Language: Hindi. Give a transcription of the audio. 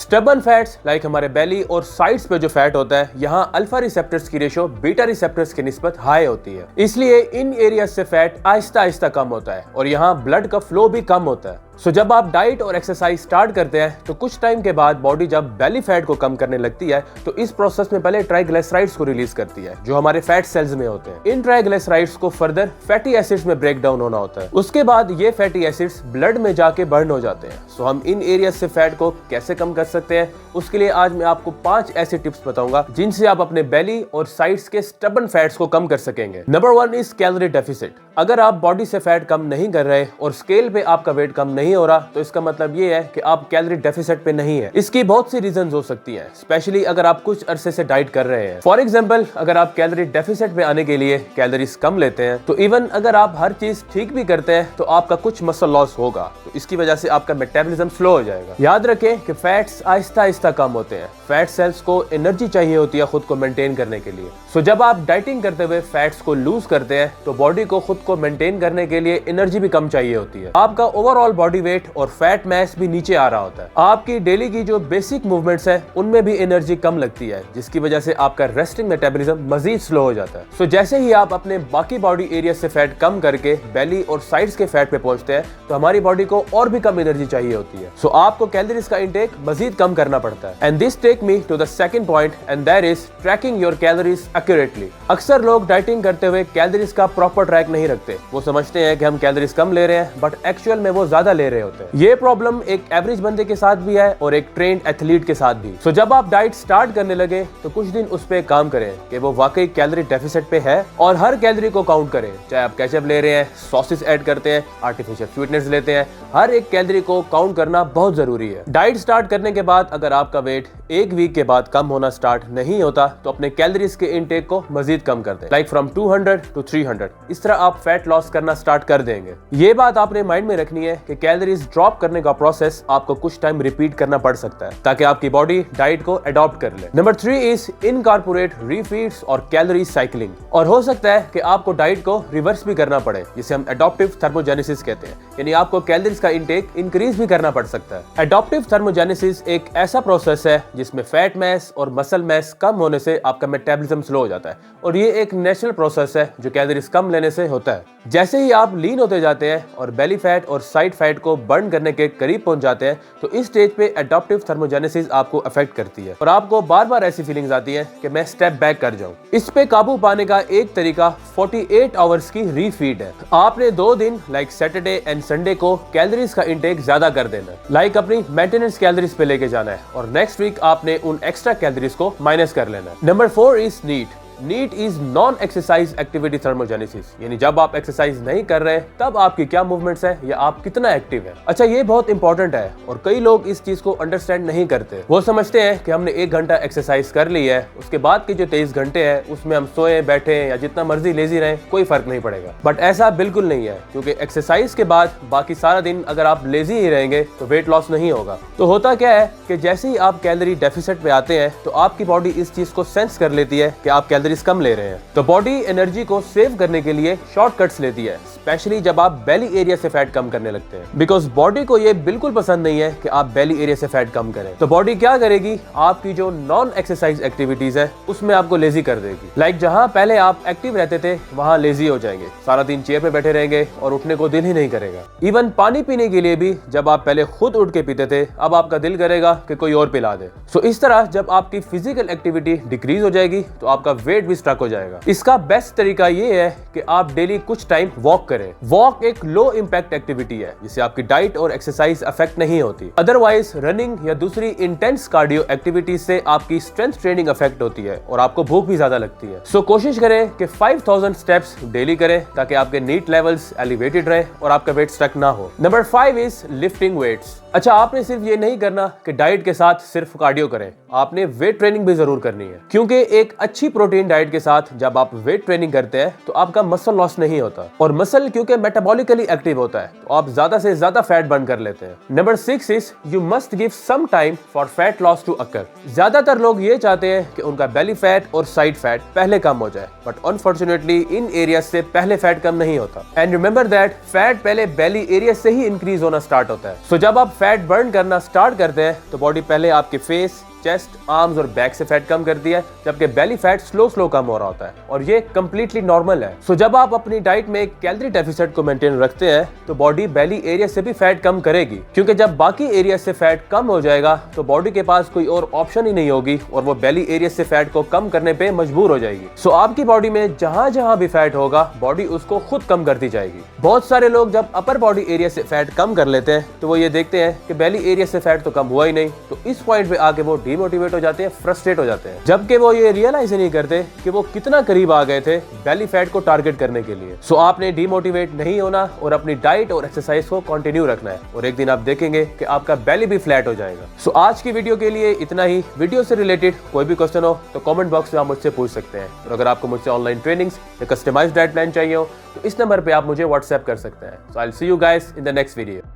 स्टबन फैट्स लाइक हमारे बेली और साइड्स पे जो फैट होता है, यहाँ अल्फा रिसेप्टर्स की रेशो बीटा रिसेप्टर्स की निस्बत हाई होती है, इसलिए इन एरियाज से फैट आहिस्ता आहिस्ता कम होता है और यहाँ ब्लड का फ्लो भी कम होता है। सो जब आप डाइट और एक्सरसाइज स्टार्ट करते हैं तो कुछ टाइम के बाद बॉडी जब बेली फैट को कम करने लगती है तो इस प्रोसेस में पहले ट्राइग्लिसराइड्स को रिलीज करती है जो हमारे फैट सेल्स में होते हैं। इन ट्राइग्लिसराइड्स को फर्दर फैटी एसिड्स में ब्रेक डाउन होना होता है। उसके बाद ये फैटी एसिड्स ब्लड में जाके बर्न हो जाते हैं। सो हम इन एरिया से फैट को कैसे कम कर सकते हैं, उसके लिए आज मैं आपको 5 ऐसे टिप्स बताऊंगा जिनसे आप अपने बेली और साइड्स के स्टबन फैट्स को कम कर सकेंगे। Number 1 is calorie deficit. अगर आप बॉडी से फैट कम नहीं कर रहे और स्केल पे आपका वेट कम नहीं हो रहा तो इसका मतलब ये है कि आप कैलोरी डेफिसिट पे नहीं है। इसकी बहुत सी रीजंस हो सकती हैं, स्पेशली अगर आप कुछ अरसे से डाइट कर रहे हैं। फॉर एग्जांपल, अगर आप कैलोरी डेफिसिट पे आने के लिए कैलोरीज कम लेते हैं तो इवन अगर आप हर चीज ठीक भी करते हैं तो आपका कुछ मसल लॉस होगा, तो इसकी वजह से आपका मेटाबॉलिज्म स्लो हो जाएगा। याद रखें कि फैट्स आहिस्ता आहिस्ता कम होते हैं। फैट सेल्स को एनर्जी चाहिए होती है खुद को मेंटेन करने के लिए। सो जब आप डाइटिंग करते हुए फैट्स को लूज करते हैं तो बॉडी को खुद को मेंटेन करने के लिए एनर्जी भी कम चाहिए होती है। आपका ओवरऑल बॉडी वेट और फैट मास भी नीचे आ रहा होता है। आपकी डेली की जो बेसिक मूवमेंट्स है उनमें भी एनर्जी कम लगती है, जिसकी वजह से आपका रेस्टिंग मेटाबॉलिज्म मजीद स्लो हो जाता है। सो जैसे ही आप अपने बाकी बॉडी एरिया से फैट कम करके बेली और साइड्स के फैट पे पहुंचते हैं तो हमारी बॉडी को और भी कम एनर्जी चाहिए होती है। सो आपको कैलोरीज का इंटेक मजीद कम करना पड़ता है। And this take me to the second point and that is tracking your calories accurately. अक्सर लोग डाइटिंग करते हुए कैलोरीज का प्रॉपर ट्रैक नहीं रखते। वो समझते हैं कि हम कैलोरीज कम ले रहे हैं, बट एक्चुअल में वो ज्यादा ले रहे होते हैं। ये प्रॉब्लम एक एवरेज बंदे के साथ भी है और एक ट्रेंड एथलीट के साथ भी। सो जब आप डाइट स्टार्ट करने लगे तो कुछ दिन उस पे काम करें कि वो वाकई कैलोरी डेफिसिट पे है और हर कैलोरी को काउंट करें। चाहे आप केचप ले रहे हैं, सॉसेस ऐड करते हैं, आर्टिफिशियल स्वीटनेस लेते हैं, हर एक कैलोरी को काउंट करना बहुत जरूरी है। डाइट स्टार्ट करने के बाद अगर आपका वेट एक वीक के बाद कम होना स्टार्ट नहीं होता तो अपने कैलोरीज के इनटेक को मजीद कम कर दें, लाइक फ्रॉम 200 to 300। इस तरह आप फैट लॉस करना स्टार्ट कर देंगे। ये बात आपने माइंड में रखनी है कि कैलोरीज ड्रॉप करने का प्रोसेस आपको कुछ टाइम रिपीट करना पड़ सकता है ताकि आपकी बॉडी डाइट को अडॉप्ट कर ले। नंबर 3 इज इनकॉर्पोरेट रीफीड्स और कैलोरी साइकिलिंग। और हो सकता है कि आपको डाइट को रिवर्स भी करना पड़े, जिसे हम एडॉप्टिव थर्मोजेनेसिस कहते हैं, यानी आपको कैलोरीज का इंटेक इंक्रीज भी करना पड़ सकता है। एडॉप्टिव थर्मोजेनेसिस एक ऐसा प्रोसेस है जिसमें फैट मास और मसल मास कम होने से आपका मेटाबॉलिज्म स्लो हो जाता है और ये एक नेचुरल प्रोसेस है जो कैलोरीज कम लेने से होता है। जैसे ही आप लीन होते जाते हैं और बेली फैट और साइड फैट को बर्न करने के करीब पहुंच जाते हैं तो इस स्टेज पे एडॉप्टिव थर्मोजेनेसिस आपको अफेक्ट करती है और आपको बार बार ऐसी फीलिंग्स आती है कि मैं स्टेप बैक कर जाऊं। इस पे काबू पाने का एक तरीका 48 आवर्स की रीफीड है। आपने 2 दिन लाइक सैटरडे एंड संडे को कैलोरीज का इंटेक ज्यादा कर देना है, लाइक अपनी मेंटेनेंस कैलोरीज पे लेके जाना है और नेक्स्ट वीक आपने उन एक्स्ट्रा कैलोरीज को माइनस कर लेना है। Number 4 is NEAT. NEAT is non exercise activity thermogenesis, यानी जब आप एक्सरसाइज नहीं कर रहे तब आपकी क्या मूवमेंट्स है या आप कितना एक्टिव है। अच्छा, ये बहुत इंपॉर्टेंट है और कई लोग इस चीज को अंडरस्टैंड नहीं करते। वो समझते हैं कि हमने 1 घंटा एक्सरसाइज कर ली है, उसके बाद के जो 23 घंटे हैं उसमें हम सोए बैठे या जितना मर्जी लेजी रहे कोई फर्क नहीं पड़ेगा। बट ऐसा बिल्कुल नहीं है, क्योंकि एक्सरसाइज के बाद बाकी सारा दिन अगर आप लेजी ही रहेंगे तो वेट लॉस नहीं होगा। तो होता क्या है कि जैसे ही आप कैलोरी डेफिसिट पे आते हैं तो आपकी बॉडी इस चीज को सेंस कर लेती है कि आप कैलोरीज कम ले रहे हैं, तो बॉडी एनर्जी को सेव करने के लिए शॉर्टकट्स लेती है, स्पेशली जब आप बेली एरिया से फैट कम करने लगते हैं। बिकॉज बॉडी को ये बिल्कुल पसंद नहीं है कि आप बेली एरिया से फैट कम करें। तो बॉडी क्या करेगी, आपकी जो नॉन एक्सरसाइज एक्टिविटीज है उसमें आपको लेजी कर देगी। लाइक जहां पहले आप एक्टिव रहते थे वहां लेजी हो जाएंगे, सारा दिन चेयर पे बैठे रहेंगे और उठने को दिल ही नहीं करेगा। इवन पानी पीने के लिए भी जब आप पहले खुद उठ के पीते थे अब आपका दिल करेगा कि कोई और पिला दे। सो इस तरह जब आपकी फिजिकल एक्टिविटी डिक्रीज हो जाएगी तो आपका वेट भी स्टक हो जाएगा। इसका बेस्ट तरीका ये है कि आप डेली कुछ टाइम वॉक करें। वॉक एक लो इंपैक्ट एक्टिविटी है जिससे आपकी डाइट और एक्सरसाइज अफेक्ट नहीं होती। अदरवाइज रनिंग या दूसरी इंटेंस कार्डियो एक्टिविटीज से आपकी स्ट्रेंथ ट्रेनिंग अफेक्ट होती है और आपको भूख भी ज्यादा लगती है। सो कोशिश करें कि 5000 स्टेप्स डेली करें ताकि आपके नीट लेवल्स एलिवेटेड रहे और आपका वेट स्टक ना हो। Number 5 is lifting weights. अच्छा, आपने सिर्फ ये नहीं करना कि डाइट के साथ सिर्फ कार्डियो करें, आपने वेट ट्रेनिंग भी जरूर करनी है, क्योंकि एक अच्छी प्रोटीन डाइट के साथ जब आप वेट ट्रेनिंग करते हैं तो आपका मसल लॉस नहीं होता और मसल क्योंकि मेटाबॉलिकली एक्टिव होता है तो आप ज्यादा से ज्यादा फैट बर्न कर लेते हैं। Number 6 is you must give some time for fat loss to occur. ज्यादातर लोग ये चाहते हैं कि उनका बेली फैट और साइड फैट पहले कम हो जाए, बट अनफॉर्चुनेटली इन एरिया से पहले फैट कम नहीं होता। एंड रिमेंबर दैट फैट पहले बेली एरिया से ही इंक्रीज होना स्टार्ट होता है। सो जब आप फैट बर्न करना स्टार्ट करते हैं तो बॉडी पहले आपके फेस, चेस्ट, आर्म्स और बैक से फैट कम करती है, जबकि बेली फैट स्लो कम हो रहा होता है और ये कंप्लीटली नॉर्मल है। सो जब आप अपनी डाइट में कैलोरी डेफिसिट को मेंटेन रखते हैं तो बॉडी बेली एरिया से भी फैट कम करेगी, क्योंकि जब बाकी एरिया से फैट कम हो जाएगा तो बॉडी के पास कोई और ऑप्शन ही नहीं होगी और वो बेली एरिया से फैट को कम करने पे मजबूर हो जाएगी। सो आपकी बॉडी में जहां जहां भी फैट होगा बॉडी उसको खुद कम करती जाएगी। बहुत सारे लोग जब अपर बॉडी एरिया से फैट कम कर लेते हैं तो वो ये देखते हैं कि बेली एरिया से फैट तो कम हुआ ही नहीं, तो इस पॉइंट पे आके वो डिमोटिवेट हो जाते हैं, फ्रस्ट्रेट हो जाते हैं, जबकि वो ये रियलाइज नहीं करते कि वो कितना करीब आ गए थे बेली फैट को टारगेट करने के लिए। सो आपने डिमोटिवेट नहीं होना और अपनी डाइट और एक्सरसाइज को कंटिन्यू रखना है और एक दिन आप देखेंगे कि आपका बेली भी फ्लैट हो जाएगा। सो आज की वीडियो के लिए इतना ही। वीडियो से रिलेटेड कोई भी क्वेश्चन हो तो कमेंट बॉक्स में आप मुझसे पूछ सकते हैं और अगर आपको मुझसे ऑनलाइन ट्रेनिंग्स या कस्टमाइज्ड डाइट प्लान चाहिए हो तो इस नंबर पे आप मुझे व्हाट्सएप कर सकते हैं। So I will see you guys in the next video.